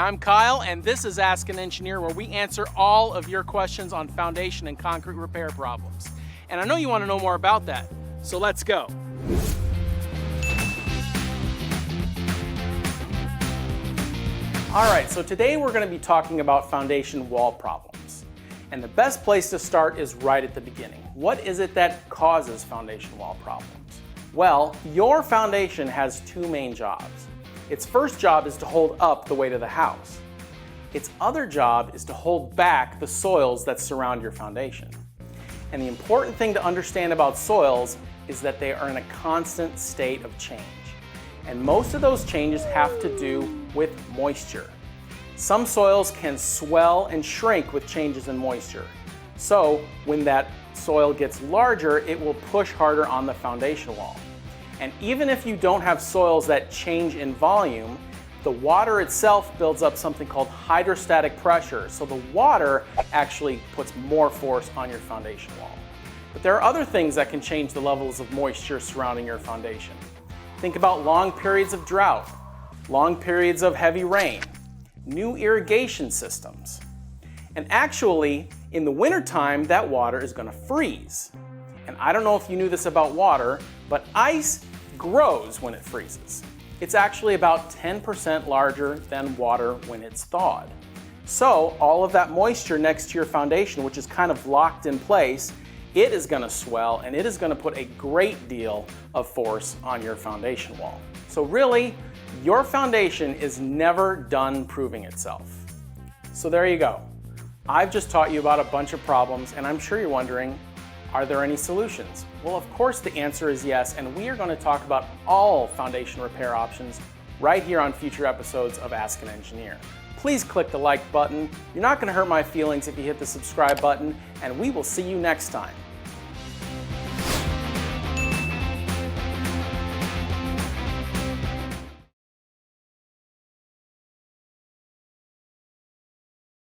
I'm Kyle, and this is Ask an Engineer, where we answer all of your questions on foundation and concrete repair problems. And I know you want to know more about that, so let's go. All right, so today we're going to be talking about foundation wall problems. And the best place to start is right at the beginning. What is it that causes foundation wall problems? Well, your foundation has two main jobs. Its first job is to hold up the weight of the house. Its other job is to hold back the soils that surround your foundation. And the important thing to understand about soils is that they are in a constant state of change. And most of those changes have to do with moisture. Some soils can swell and shrink with changes in moisture. So when that soil gets larger, it will push harder on the foundation wall. And even if you don't have soils that change in volume, the water itself builds up something called hydrostatic pressure. So the water actually puts more force on your foundation wall. But there are other things that can change the levels of moisture surrounding your foundation. Think about long periods of drought, long periods of heavy rain, new irrigation systems. And actually, in the wintertime, that water is going to freeze. And I don't know if you knew this about water, but ice grows when it freezes. It's actually about 10% larger than water when it's thawed. So all of that moisture next to your foundation, which is kind of locked in place, it is going to swell and it is going to put a great deal of force on your foundation wall. So really, your foundation is never done proving itself. So there you go. I've just taught you about a bunch of problems, and I'm sure you're wondering, are there any solutions? Well, of course the answer is yes, and we are going to talk about all foundation repair options right here on future episodes of Ask an Engineer. Please click the like button. You're not going to hurt my feelings if you hit the subscribe button, and we will see you next time.